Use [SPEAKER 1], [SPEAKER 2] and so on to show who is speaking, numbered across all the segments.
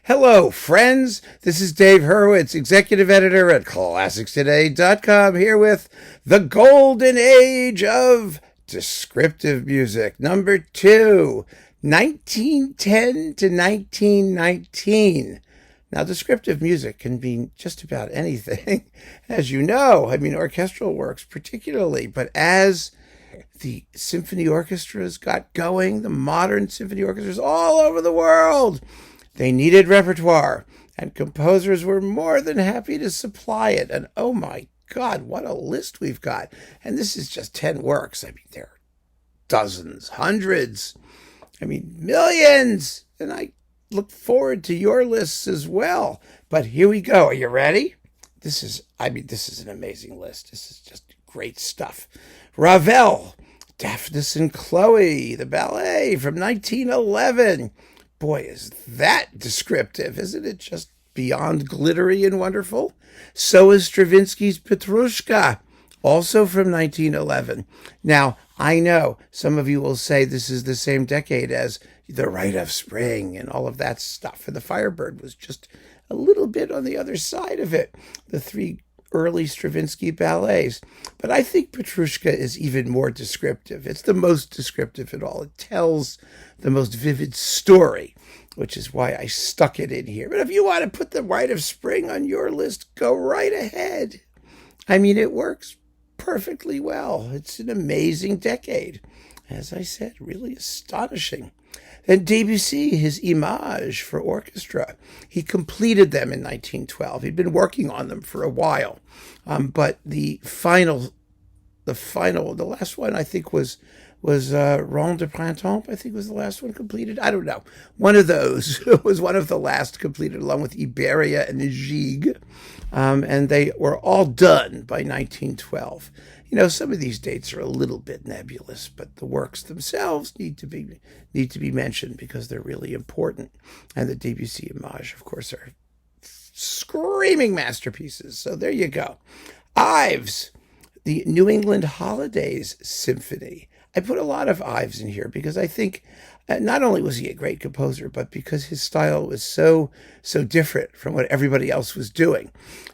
[SPEAKER 1] Hello, friends. This is Dave Hurwitz, executive editor at ClassicsToday.com, here with the golden age of descriptive music, number 2, 1910 to 1919. Now, descriptive music can be just about anything, as you know. I mean, orchestral works particularly, but as the symphony orchestras got going, the modern symphony orchestras all over the world, they needed repertoire, and composers were more than happy to supply it. And oh my God, what a list we've got. And this is just 10 works. I mean, there are dozens, hundreds, millions. And I look forward to your lists as well. But here we go. Are you ready? This is an amazing list. This is just great stuff. Ravel, Daphnis and Chloë, the ballet from 1911. Boy, is that descriptive. Isn't it just beyond glittery and wonderful? So is Stravinsky's Petrushka, also from 1911. Now, I know some of you will say this is the same decade as The Rite of Spring and all of that stuff. And the Firebird was just a little bit on the other side of it. The 3 early Stravinsky ballets. But I think Petrushka is even more descriptive. It's the most descriptive at all. It tells the most vivid story, which is why I stuck it in here. But if you want to put The Rite of Spring on your list, go right ahead. It works perfectly well. It's an amazing decade. As I said, really astonishing. And Debussy, his Images for orchestra, he completed them in 1912. He'd been working on them for a while, but the last one I think was Ronde de Printemps. I think was the last one completed. I don't know. One of those was one of the last completed, along with Iberia and Gigue, and they were all done by 1912. Some of these dates are a little bit nebulous, but the works themselves need to be mentioned because they're really important. And the Debussy Images, of course, are screaming masterpieces. So there you go. Ives, the New England Holidays Symphony. I put a lot of Ives in here because I think not only was he a great composer, but because his style was so different from what everybody else was doing.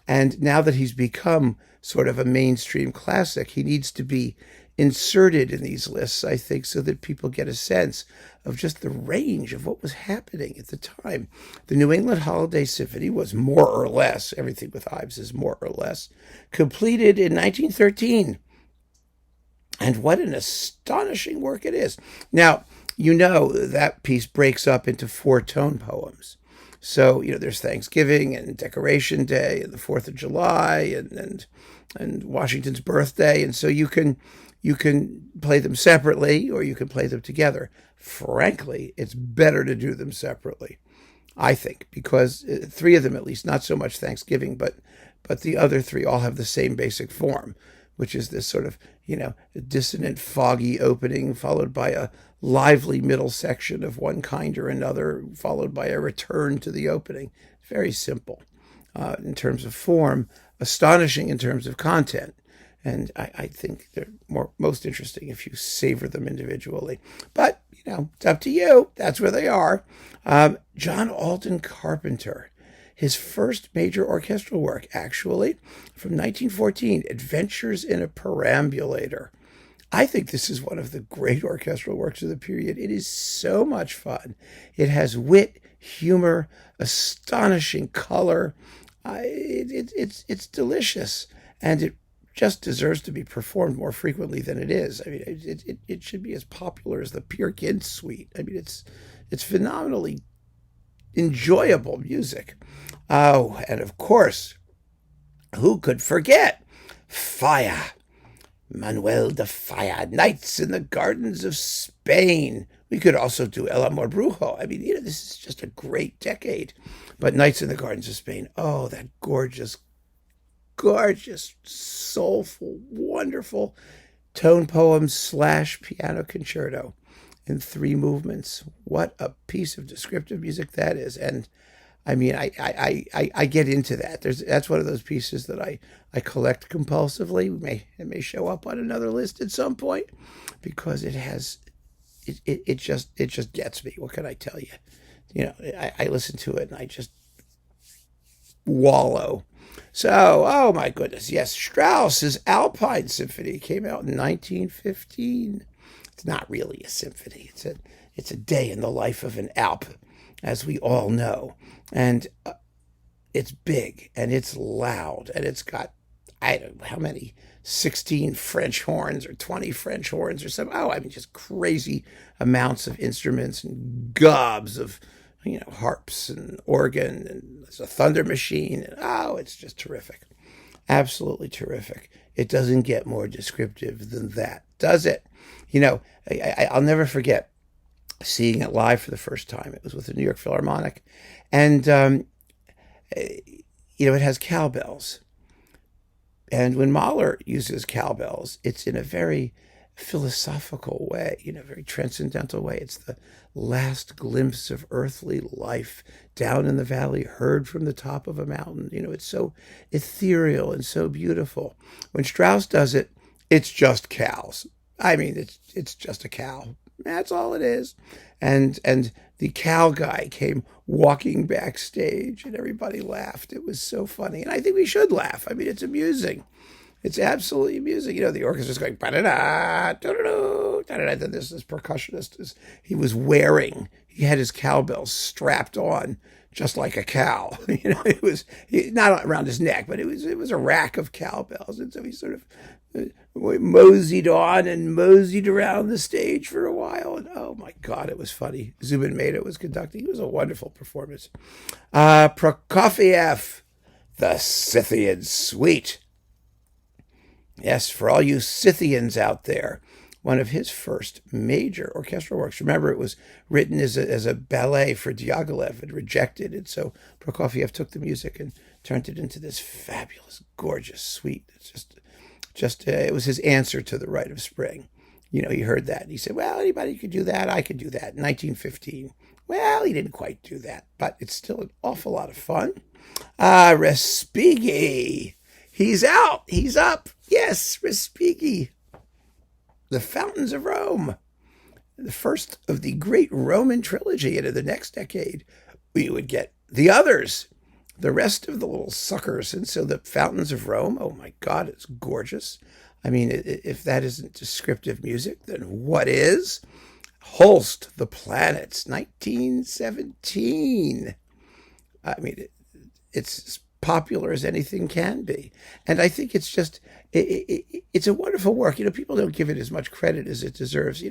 [SPEAKER 1] And now that he's become sort of a mainstream classic, he needs to be inserted in these lists, I think, so that people get a sense of just the range of what was happening at the time. The New England Holiday Symphony was more or less, everything with Ives is more or less, completed in 1913. And what an astonishing work it is. Now, that piece breaks up into 4 tone poems. So, there's Thanksgiving and Decoration Day and the 4th of July and Washington's birthday. And so you can play them separately or you can play them together. Frankly, it's better to do them separately, I think, because 3 of them, at least, not so much Thanksgiving, but the other 3 all have the same basic form, which is this sort of, dissonant, foggy opening followed by a lively middle section of one kind or another, followed by a return to the opening. Very simple in terms of form, astonishing in terms of content. And I think they're most interesting if you savor them individually. But, it's up to you. That's where they are. John Alden Carpenter. His first major orchestral work, actually, from 1914, Adventures in a Perambulator. I think this is one of the great orchestral works of the period. It is so much fun. It has wit, humor, astonishing color. It's delicious, and it just deserves to be performed more frequently than it is. It should be as popular as the Peer Gynt Suite. It's phenomenally enjoyable music. Oh, and of course, who could forget Falla, Manuel de Falla, Nights in the Gardens of Spain. We could also do El Amor Brujo. This is just a great decade. But Nights in the Gardens of Spain, oh, that gorgeous, soulful, wonderful tone poem / piano concerto in 3 movements. What a piece of descriptive music that is. And I get into that. That's one of those pieces that I collect compulsively. It may show up on another list at some point because it just gets me. What can I tell you? I listen to it and I just wallow. So, oh my goodness, yes, Strauss's Alpine Symphony came out in 1915. It's not really a symphony. It's a day in the life of an Alp, as we all know. And it's big and it's loud and it's got, I don't know how many, 16 French horns or 20 French horns or something. Oh, I mean, just crazy amounts of instruments and gobs of, harps and organ, and there's a thunder machine. And, oh, it's just terrific. Absolutely terrific. It doesn't get more descriptive than that, does it? I'll never forget seeing it live for the first time. It was with the New York Philharmonic. And, it has cowbells. And when Mahler uses cowbells, it's in a very philosophical way, very transcendental way. It's the last glimpse of earthly life down in the valley, heard from the top of a mountain. It's so ethereal and so beautiful. When Strauss does it, it's just cows. I mean, it's just a cow. That's all it is. And the cow guy came walking backstage and everybody laughed. It was so funny. And I think we should laugh. I mean, it's amusing. It's absolutely amusing. The orchestra's going, ba-da-da, da-da-da, da-da-da. Then there's this percussionist. He had his cowbells strapped on just like a cow. It was not around his neck, but it was a rack of cowbells. And so he sort of moseyed on and moseyed around the stage for a while. And oh my God, it was funny. Zubin Mehta was conducting. It was a wonderful performance. Prokofiev, the Scythian Suite. Yes, for all you Scythians out there, one of his first major orchestral works. Remember, it was written as a ballet for Diaghilev and rejected. And so Prokofiev took the music and turned it into this fabulous, gorgeous suite. It's just it was his answer to the Rite of Spring. He heard that and he said, well, anybody could do that. I could do that. 1915. Well, he didn't quite do that, but it's still an awful lot of fun. Respighi. He's out. He's up. Yes, Respighi. The Fountains of Rome. The first of the great Roman trilogy. And in the next decade, we would get the others, the rest of the little suckers. And so the Fountains of Rome, oh my God, it's gorgeous. I mean, if that isn't descriptive music, then what is? Holst, The Planets, 1917. I mean, it's as popular as anything can be. And I think it's just, it's a wonderful work. People don't give it as much credit as it deserves.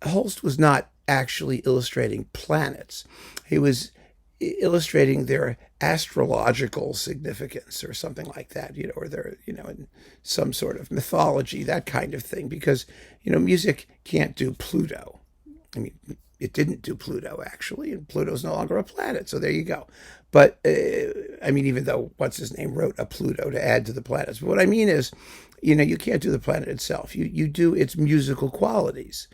[SPEAKER 1] Holst was not actually illustrating planets. He was illustrating their astrological significance or something like that, or their, in some sort of mythology, that kind of thing, because, music can't do Pluto. I mean, it didn't do Pluto, actually, and Pluto's no longer a planet, so there you go. But, even though what's-his-name wrote a Pluto to add to the planets, but what I mean is, you can't do the planet itself. You do its musical qualities,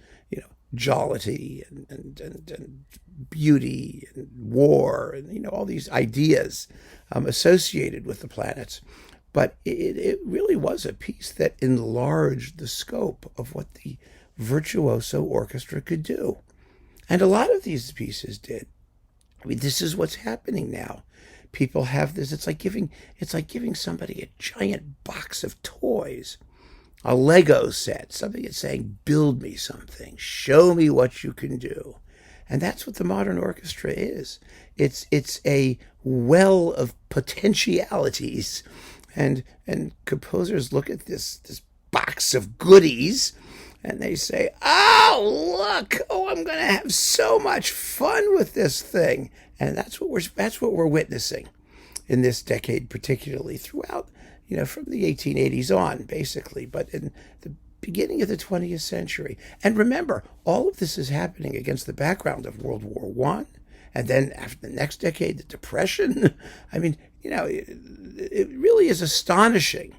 [SPEAKER 1] jollity and beauty and war and, all these ideas associated with the planets. But it really was a piece that enlarged the scope of what the virtuoso orchestra could do. And a lot of these pieces did. I mean, this is what's happening now. People have this. It's like giving somebody a giant box of toys, a Lego set, something that's saying, build me something, show me what you can do. And that's what the modern orchestra is. It's a well of potentialities. And composers look at this box of goodies and they say, oh, look, I'm going to have so much fun with this thing. And that's what we're witnessing in this decade, particularly throughout, from the 1880s on, basically, but in the beginning of the 20th century. And remember, all of this is happening against the background of World War I, and then after the next decade, the Depression. I mean, it really is astonishing,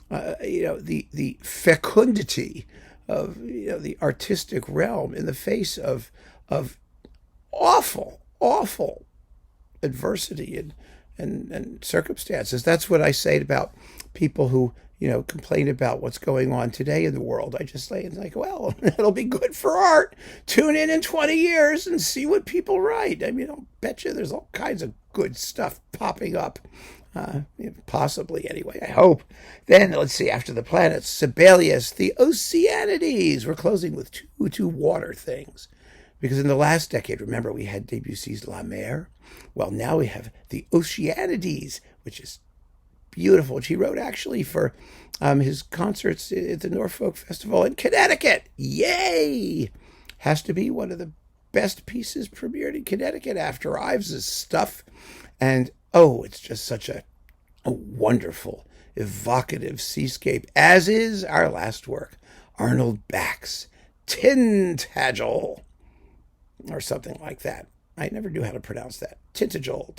[SPEAKER 1] the fecundity of the artistic realm in the face of awful adversity and circumstances. That's what I say about people who, complain about what's going on today in the world. I just say, it's like, well, it'll be good for art. Tune in 20 years and see what people write. I mean, I'll bet you there's all kinds of good stuff popping up. Possibly, anyway, I hope. Then, let's see, after the planets, Sibelius, the Oceanides. We're closing with two water things. Because in the last decade, remember, we had Debussy's La Mer. Well, now we have the Oceanides, which is beautiful, which he wrote actually for his concerts at the Norfolk Festival in Connecticut. Yay! Has to be one of the best pieces premiered in Connecticut after Ives' stuff. And, it's just such a wonderful, evocative seascape, as is our last work, Arnold Bach's Tintagel, or something like that. I never knew how to pronounce that. Tintagel,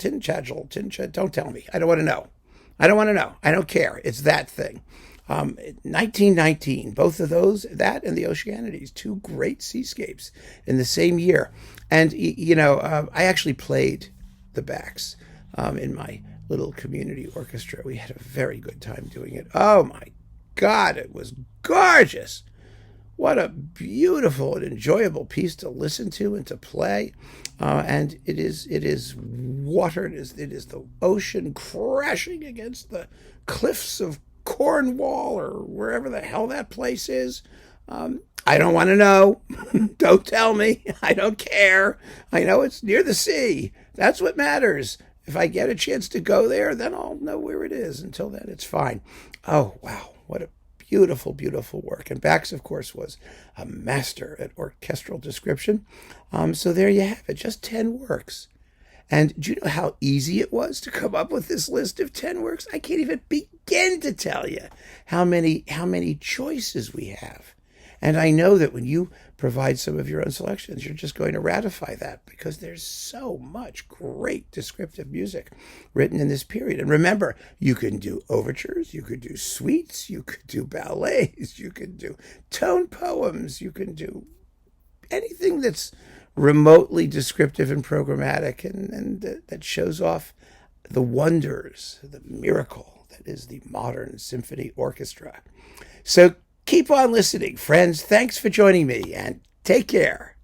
[SPEAKER 1] don't tell me. I don't want to know. I don't care. It's that thing. 1919, both of those, that and the Oceanides, two great seascapes in the same year. And, I actually played the Bachs in my little community orchestra. We had a very good time doing it. Oh, my God, it was gorgeous. What a beautiful and enjoyable piece to listen to and to play. And it is water. It is the ocean crashing against the cliffs of Cornwall or wherever the hell that place is. I don't want to know. Don't tell me. I don't care. I know it's near the sea. That's what matters. If I get a chance to go there, then I'll know where it is. Until then, it's fine. Oh, wow. What a beautiful, beautiful work. And Bach's, of course, was a master at orchestral description. So there you have it, just 10 works. And do you know how easy it was to come up with this list of 10 works? I can't even begin to tell you how many choices we have. And I know that when you provide some of your own selections, you're just going to ratify that because there's so much great descriptive music written in this period. And remember, you can do overtures, you could do suites, you could do ballets, you could do tone poems, you can do anything that's remotely descriptive and programmatic and that shows off the wonders, the miracle that is the modern symphony orchestra. So keep on listening, friends. Thanks for joining me, and take care.